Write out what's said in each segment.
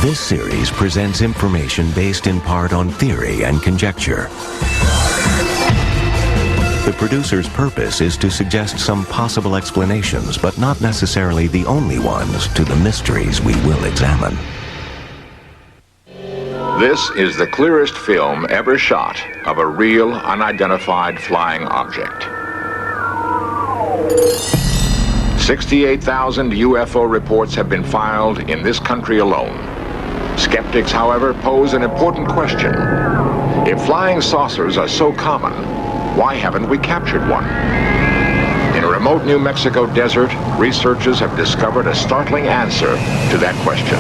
This series presents information based in part on theory and conjecture. The producer's purpose is to suggest some possible explanations, but not necessarily the only ones, to the mysteries we will examine. This is the clearest film ever shot of a real, unidentified flying object. 68,000 UFO reports have been filed in this country alone. Skeptics, however, pose an important question. If flying saucers are so common, why haven't we captured one? In a remote New Mexico desert, researchers have discovered a startling answer to that question.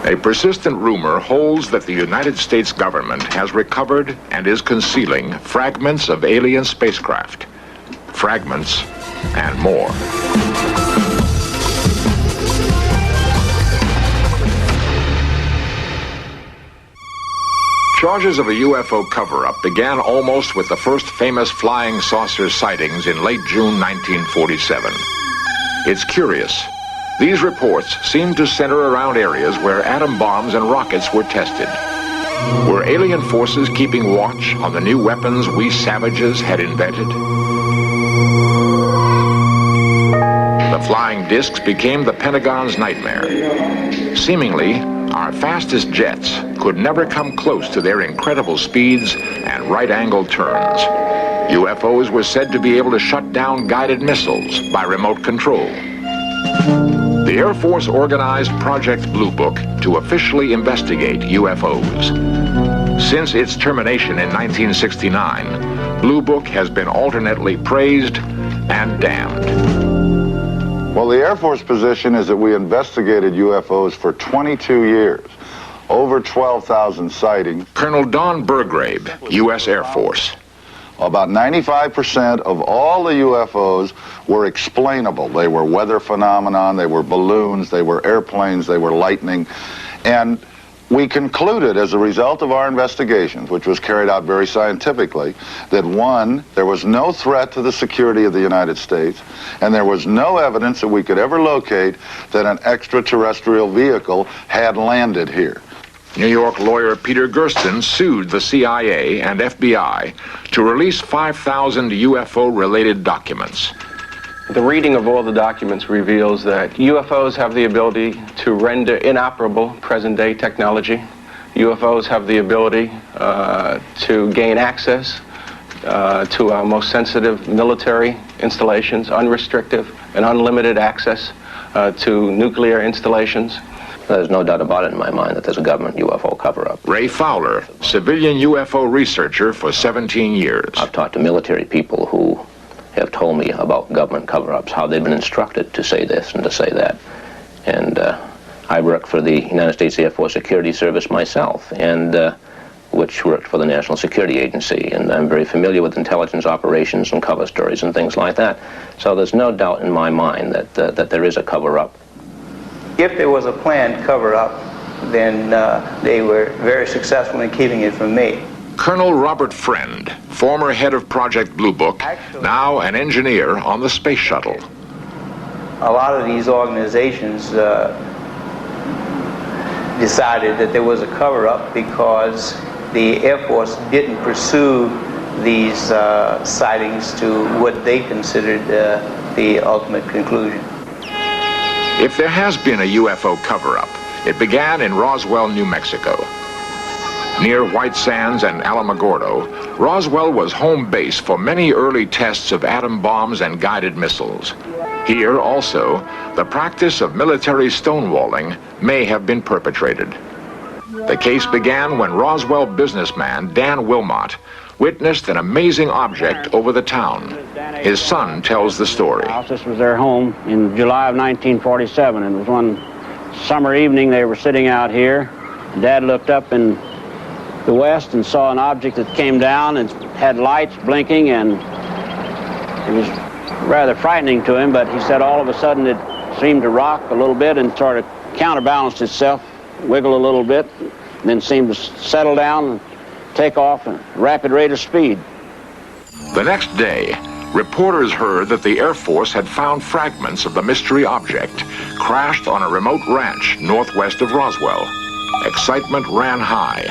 A persistent rumor holds that the United States government has recovered and is concealing fragments of alien spacecraft. Fragments and more. Charges of a UFO cover-up began almost with the first famous flying saucer sightings in late June 1947. It's curious. These reports seem to center around areas where atom bombs and rockets were tested. Were alien forces keeping watch on the new weapons we savages had invented? The flying discs became the Pentagon's nightmare. Seemingly, our fastest jets could never come close to their incredible speeds and right-angled turns. UFOs were said to be able to shut down guided missiles by remote control. The Air Force organized Project Blue Book to officially investigate UFOs. Since its termination in 1969, Blue Book has been alternately praised and damned. Well, the Air Force position is that we investigated UFOs for 22 years, over 12,000 sightings. Colonel Don Burgrave, U.S. Air Force. About 95% of all the UFOs were explainable. They were weather phenomenon, they were balloons, they were airplanes, they were lightning. And we concluded as a result of our investigations, which was carried out very scientifically, that one, there was no threat to the security of the United States, and there was no evidence that we could ever locate that an extraterrestrial vehicle had landed here. New York lawyer Peter Gersten sued the CIA and FBI to release 5,000 UFO-related documents. The reading of all the documents reveals that UFOs have the ability to render inoperable present-day technology. UFOs have the ability to gain access to our most sensitive military installations, unrestricted and unlimited access to nuclear installations. There's no doubt about it in my mind that there's a government UFO cover-up. Ray Fowler, civilian UFO researcher for 17 years. I've talked to military people who have told me about government cover-ups, how they've been instructed to say this and to say that. And I worked for the United States Air Force Security Service myself, and which worked for the National Security Agency, and I'm very familiar with intelligence operations and cover stories and things like that. So there's no doubt in my mind that there is a cover-up. If there was a planned cover-up, then they were very successful in keeping it from me. Colonel Robert Friend, former head of Project Blue Book, now an engineer on the space shuttle. A lot of these organizations decided that there was a cover-up because the Air Force didn't pursue these sightings to what they considered the ultimate conclusion. If there has been a UFO cover-up, it began in Roswell, New Mexico. Near White Sands and Alamogordo, Roswell was home base for many early tests of atom bombs and guided missiles. Here also, the practice of military stonewalling may have been perpetrated. The case began when Roswell businessman Dan Wilmot witnessed an amazing object over the town. His son tells the story. This was their home in July of 1947, and it was one summer evening they were sitting out here. Dad looked up in the west and saw an object that came down and had lights blinking, and it was rather frightening to him, but he said all of a sudden it seemed to rock a little bit and sort of counterbalanced itself wiggle a little bit, and then seem to settle down and take off at a rapid rate of speed. The next day, reporters heard that the Air Force had found fragments of the mystery object crashed on a remote ranch northwest of Roswell. Excitement ran high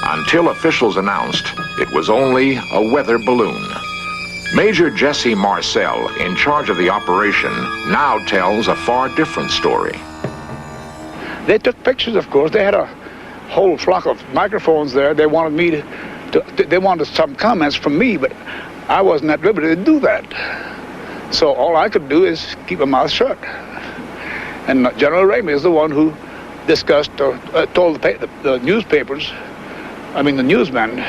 until officials announced it was only a weather balloon. Major Jesse Marcel, in charge of the operation, now tells a far different story. They took pictures, of course. They had a whole flock of microphones there. They wanted me they wanted some comments from me, but I wasn't at liberty to do that. So all I could do is keep my mouth shut. And General Ramey is the one who discussed or told the newspapers, the newsmen,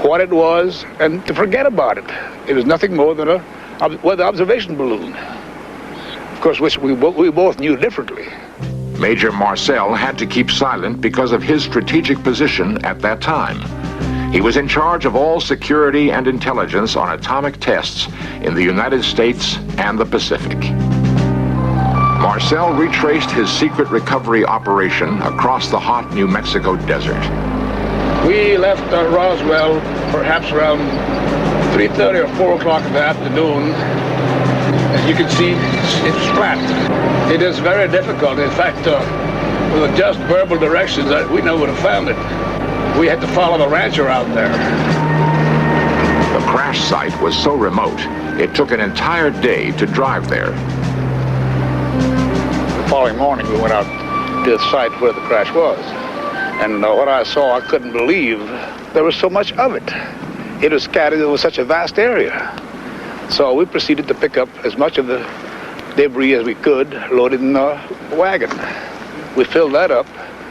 what it was and to forget about it. It was nothing more than a weather observation balloon. Of course, which we both knew differently. Major Marcel had to keep silent because of his strategic position at that time. He was in charge of all security and intelligence on atomic tests in the United States and the Pacific. Marcel retraced his secret recovery operation across the hot New Mexico desert. We left Roswell perhaps around 3:30 or 4 o'clock in the afternoon. As you can see, it's flat. It is very difficult. In fact, with just verbal directions, we never would have found it. We had to follow the rancher out there. The crash site was so remote, it took an entire day to drive there. The following morning, we went out to the site where the crash was. And what I saw, I couldn't believe there was so much of it. It was scattered over such a vast area. So we proceeded to pick up as much of the debris as we could, loaded in the wagon. We filled that up.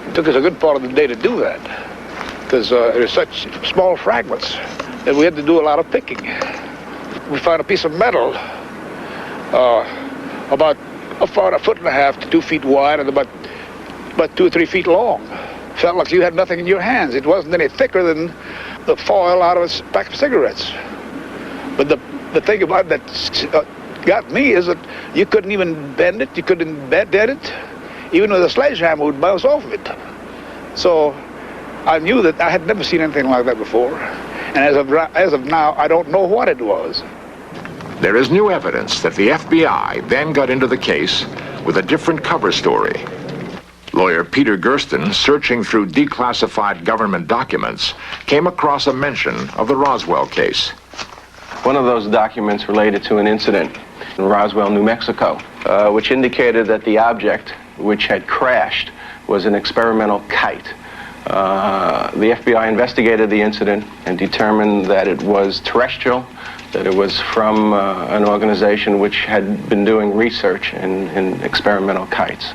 It took us a good part of the day to do that, because there's such small fragments that we had to do a lot of picking. We found a piece of metal about a 1.5 to 2 feet wide and about 2 or 3 feet long. Felt like you had nothing in your hands. It wasn't any thicker than the foil out of a pack of cigarettes. But the thing about it that got me is that you couldn't even bend it, you couldn't dead it. Even with a sledgehammer would bounce off of it. So I knew that I had never seen anything like that before. And as of now, I don't know what it was. There is new evidence that the FBI then got into the case with a different cover story. Lawyer Peter Gersten, searching through declassified government documents, came across a mention of the Roswell case. One of those documents related to an incident in Roswell, New Mexico, which indicated that the object which had crashed was an experimental kite. The FBI investigated the incident and determined that it was terrestrial, that it was from an organization which had been doing research in experimental kites.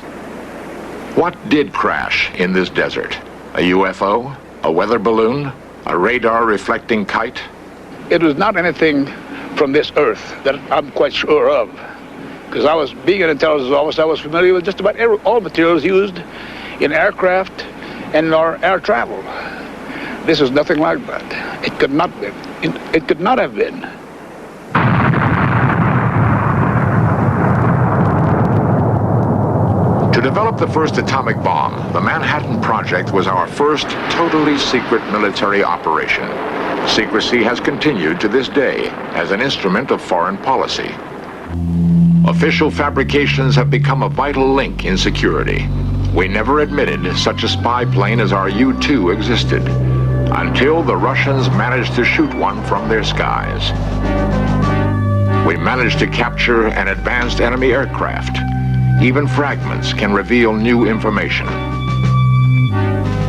What did crash in this desert? A UFO? A weather balloon? A radar-reflecting kite? It was not anything from this earth that I'm quite sure of. Because being an intelligence officer, I was familiar with just about all materials used in aircraft and in our air travel. This is nothing like that. It could not be. It could not have been. To develop the first atomic bomb, the Manhattan Project was our first totally secret military operation. Secrecy has continued to this day as an instrument of foreign policy. Official fabrications have become a vital link in security. We never admitted such a spy plane as our U-2 existed, until the Russians managed to shoot one from their skies. We managed to capture an advanced enemy aircraft. Even fragments can reveal new information.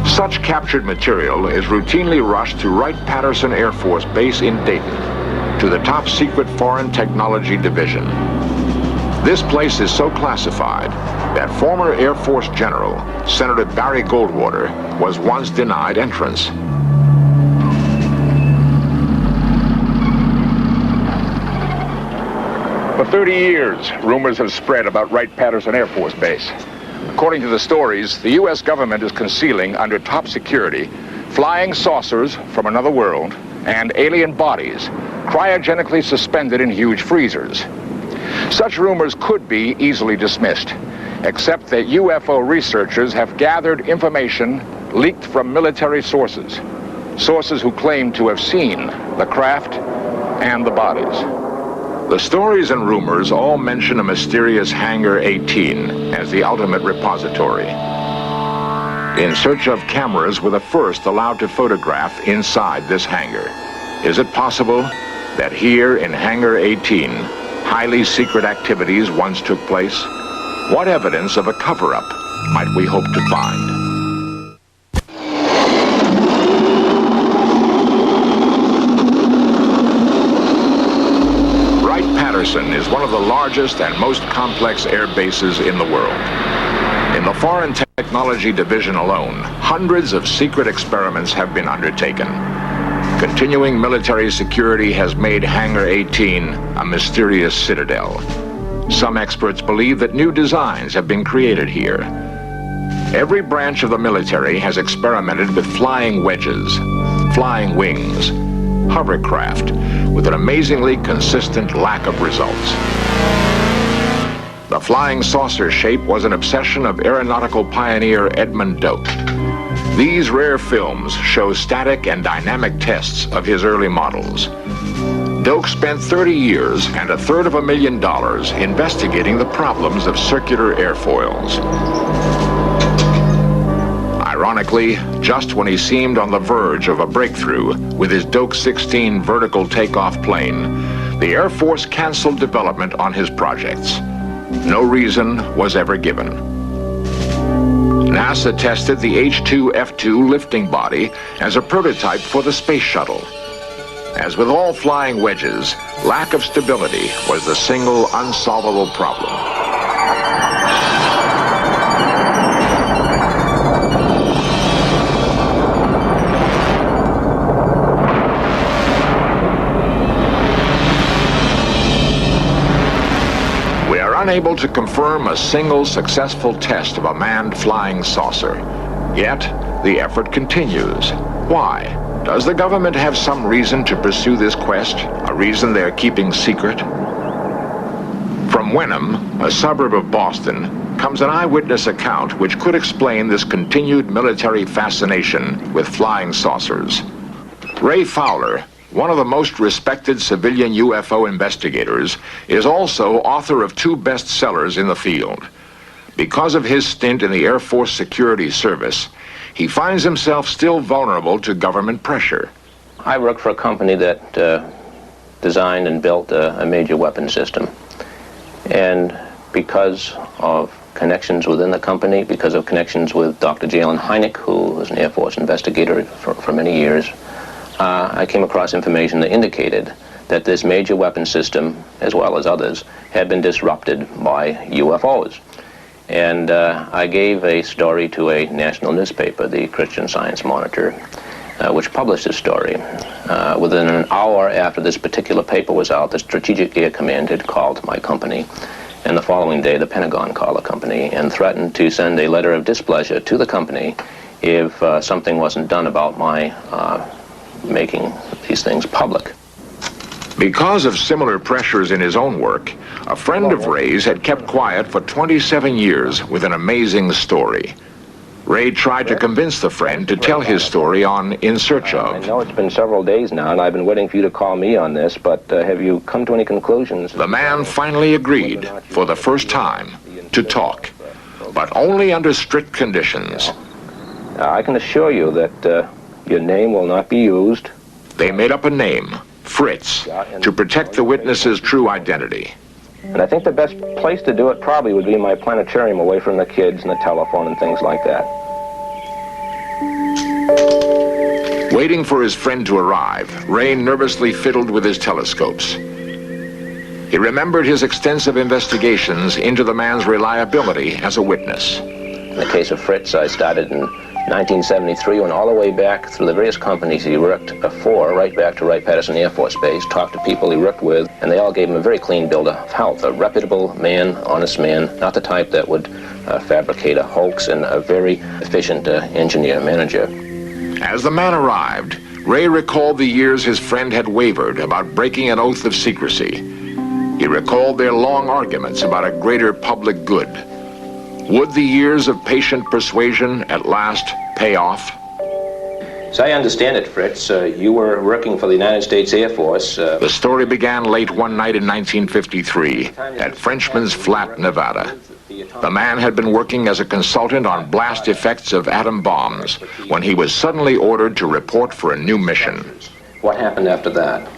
Such captured material is routinely rushed to Wright-Patterson Air Force Base in Dayton, to the top secret Foreign Technology Division. This place is so classified that former Air Force General Senator Barry Goldwater was once denied entrance. For 30 years, rumors have spread about Wright-Patterson Air Force Base. According to the stories, the U.S. government is concealing under top security flying saucers from another world and alien bodies cryogenically suspended in huge freezers. Such rumors could be easily dismissed. except that UFO researchers have gathered information leaked from military sources, sources who claim to have seen the craft and the bodies. The stories and rumors all mention a mysterious Hangar 18 as the ultimate repository. In search of cameras were the first allowed to photograph inside this hangar. Is it possible that here in Hangar 18, highly secret activities once took place? What evidence of a cover-up might we hope to find? Wright-Patterson is one of the largest and most complex air bases in the world. In the Foreign Technology Division alone, hundreds of secret experiments have been undertaken. Continuing military security has made Hangar 18 a mysterious citadel. Some experts believe that new designs have been created here. Every branch of the military has experimented with flying wedges, flying wings, hovercraft, with an amazingly consistent lack of results. The flying saucer shape was an obsession of aeronautical pioneer Edmund Doak. These rare films show static and dynamic tests of his early models. Doak spent 30 years and $250,000 investigating the problems of circular airfoils. Ironically, just when he seemed on the verge of a breakthrough with his Doak 16 vertical takeoff plane, the Air Force canceled development on his projects. No reason was ever given. NASA tested the H-2F2 lifting body as a prototype for the space shuttle. As with all flying wedges, lack of stability was the single unsolvable problem. We are unable to confirm a single successful test of a manned flying saucer. Yet, the effort continues. Why? Does the government have some reason to pursue this quest, a reason they're keeping secret? From Wenham, a suburb of Boston, comes an eyewitness account which could explain this continued military fascination with flying saucers. Ray Fowler, one of the most respected civilian UFO investigators, is also author of 2 bestsellers in the field. Because of his stint in the Air Force Security Service, he finds himself still vulnerable to government pressure. I worked for a company that designed and built a major weapon system. And because of connections within the company, because of connections with Dr. Jalen Hynek, who was an Air Force investigator for many years, I came across information that indicated that this major weapon system, as well as others, had been disrupted by UFOs. And I gave a story to a national newspaper, the Christian Science Monitor, which published this story. Within an hour after this particular paper was out, the Strategic Air Command had called my company. And the following day, the Pentagon called the company and threatened to send a letter of displeasure to the company if something wasn't done about my making these things public. Because of similar pressures in his own work, a friend of Ray's had kept quiet for 27 years with an amazing story. Ray tried to convince the friend to tell his story on In Search Of. I know it's been several days now, and I've been waiting for you to call me on this, but have you come to any conclusions? The man finally agreed, for the first time, to talk, but only under strict conditions. I can assure you that your name will not be used. They made up a name, Fritz, to protect the witness's true identity. And I think the best place to do it probably would be my planetarium, away from the kids and the telephone and things like that. Waiting for his friend to arrive, Ray nervously fiddled with his telescopes. He remembered his extensive investigations into the man's reliability as a witness. In the case of Fritz, I started in 1973, went all the way back through the various companies he worked for, right back to Wright-Patterson Air Force Base, talked to people he worked with, and they all gave him a very clean bill of health. A reputable man, honest man, not the type that would fabricate a hoax, and a very efficient engineer manager. As the man arrived, Ray recalled the years his friend had wavered about breaking an oath of secrecy. He recalled their long arguments about a greater public good. Would the years of patient persuasion at last pay off? As I understand it, Fritz, you were working for the United States Air Force. The story began late one night in 1953 at Frenchman's Flat, Nevada. The man had been working as a consultant on blast effects of atom bombs when he was suddenly ordered to report for a new mission. What happened after that?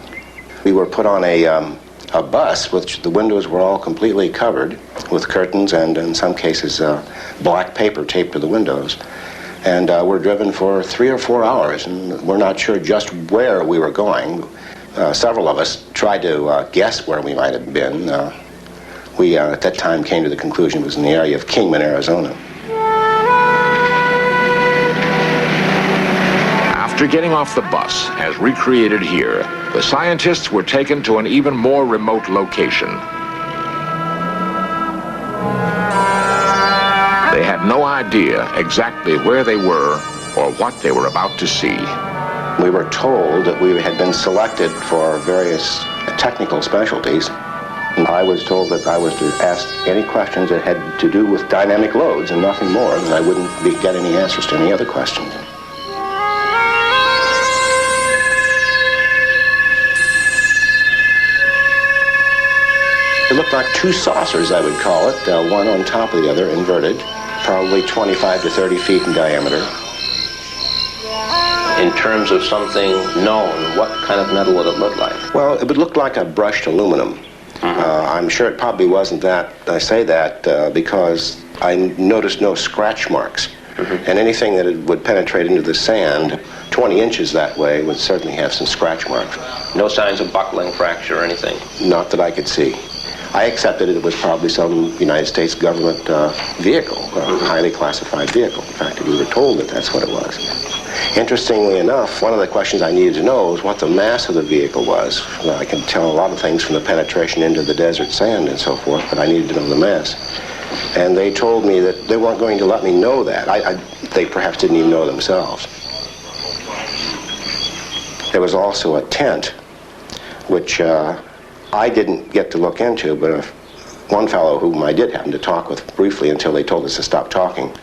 We were put on a bus, which the windows were all completely covered with curtains and, in some cases, black paper taped to the windows. And we're driven for 3 or 4 hours, and we're not sure just where we were going. Several of us tried to guess where we might have been. We, at that time, came to the conclusion it was in the area of Kingman, Arizona. After getting off the bus, as recreated here, the scientists were taken to an even more remote location. They had no idea exactly where they were or what they were about to see. We were told that we had been selected for various technical specialties. And I was told that I was to ask any questions that had to do with dynamic loads and nothing more, and I wouldn't get any answers to any other questions. It looked like two saucers, I would call it, one on top of the other, inverted, probably 25 to 30 feet in diameter. In terms of something known, what kind of metal would it look like? Well, it would look like a brushed aluminum. I'm sure it probably wasn't that. I say that because I noticed no scratch marks. And anything that would penetrate into the sand 20 inches that way would certainly have some scratch marks. No signs of buckling, fracture, or anything? Not that I could see. I accepted it was probably some United States government vehicle, a highly classified vehicle. In fact, we were told that that's what it was. Interestingly enough, one of the questions I needed to know was what the mass of the vehicle was. Well, I can tell a lot of things from the penetration into the desert sand and so forth, but I needed to know the mass. And they told me that they weren't going to let me know that. They perhaps didn't even know themselves. There was also a tent, which I didn't get to look into, but one fellow whom I did happen to talk with briefly until they told us to stop talking,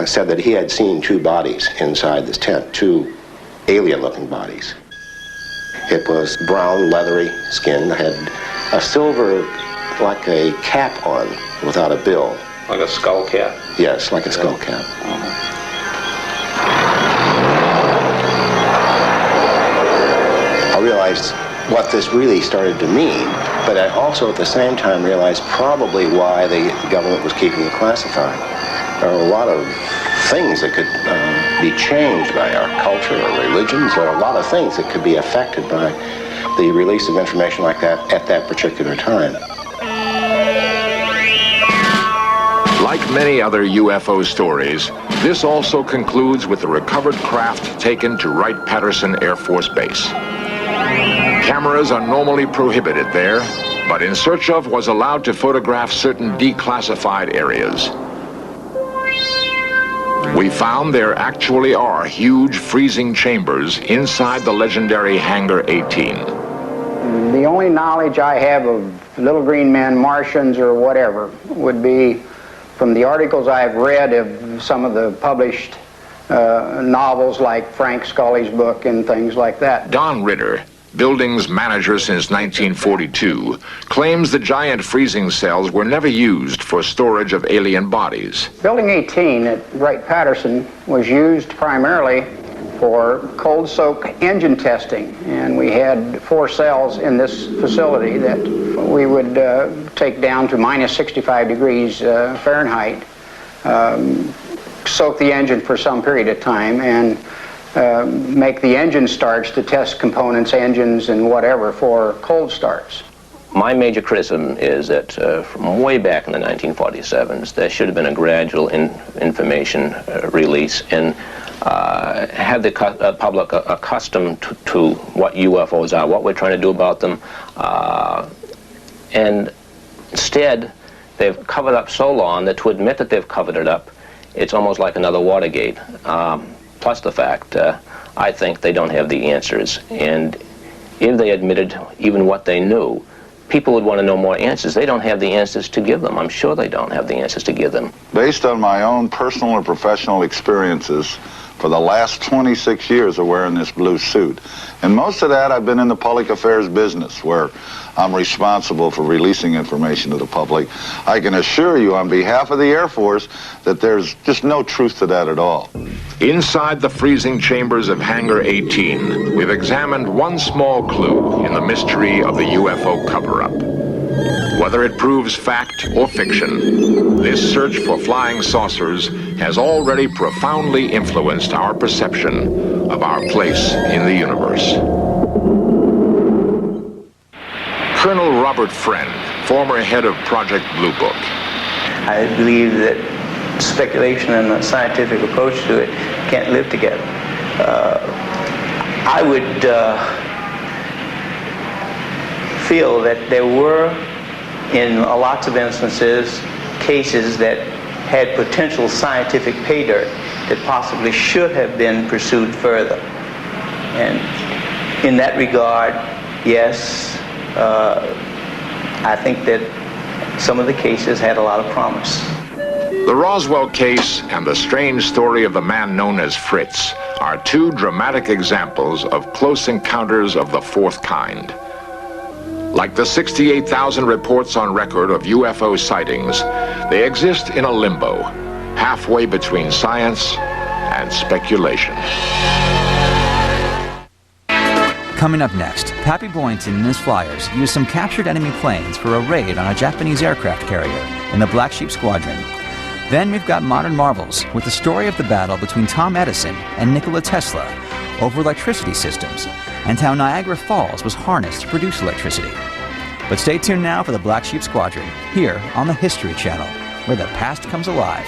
said that he had seen two bodies inside this tent, two alien-looking bodies. It was brown, leathery skin, had a silver, like a cap on, without a bill. Like a skull cap? Yes, like a skull cap. I realized what this really started to mean, but I also at the same time realized probably why the government was keeping it classified. There are a lot of things that could be changed by our culture or religions. There are a lot of things that could be affected by the release of information like that at that particular time. Like many other UFO stories, this also concludes with the recovered craft taken to Wright-Patterson Air Force Base. Cameras are normally prohibited there, but In Search Of was allowed to photograph certain declassified areas. We found there actually are huge freezing chambers inside the legendary Hangar 18. The only knowledge I have of little green men, Martians, or whatever would be from the articles I've read of some of the published novels like Frank Scully's book and things like that. Don Ritter, building's manager since 1942, claims the giant freezing cells were never used for storage of alien bodies. Building 18 at Wright-Patterson was used primarily for cold soak engine testing, and we had 4 cells in this facility that we would take down to minus 65 degrees Fahrenheit, soak the engine for some period of time, and make the engine starts to test components, engines, and whatever for cold starts. My major criticism is that from way back in the 1947s, there should have been a gradual information release and have the public accustomed to what UFOs are, what we're trying to do about them, and instead they've covered up so long that to admit that they've covered it up, it's almost like another Watergate. Plus the fact, I think they don't have the answers, and if they admitted even what they knew, people would want to know more answers. They don't have the answers to give them. I'm sure they don't have the answers to give them. Based on my own personal and professional experiences, for the last 26 years of wearing this blue suit. And most of that I've been in the public affairs business, where I'm responsible for releasing information to the public. I can assure you on behalf of the Air Force that there's just no truth to that at all. Inside the freezing chambers of Hangar 18, we've examined one small clue in the mystery of the UFO cover-up. Whether it proves fact or fiction, this search for flying saucers has already profoundly influenced our perception of our place in the universe. Colonel Robert Friend, former head of Project Blue Book. I believe that speculation and a scientific approach to it can't live together. I would feel that there were, in lots of instances, cases that had potential scientific pay dirt that possibly should have been pursued further. And in that regard, yes, I think that some of the cases had a lot of promise. The Roswell case and the strange story of the man known as Fritz are two dramatic examples of close encounters of the fourth kind. Like the 68,000 reports on record of UFO sightings, they exist in a limbo, halfway between science and speculation. Coming up next, Pappy Boynton and his flyers used some captured enemy planes for a raid on a Japanese aircraft carrier in the Black Sheep Squadron. Then we've got Modern Marvels with the story of the battle between Tom Edison and Nikola Tesla over electricity systems and how Niagara Falls was harnessed to produce electricity. But stay tuned now for the Black Sheep Squadron here on the History Channel, where the past comes alive.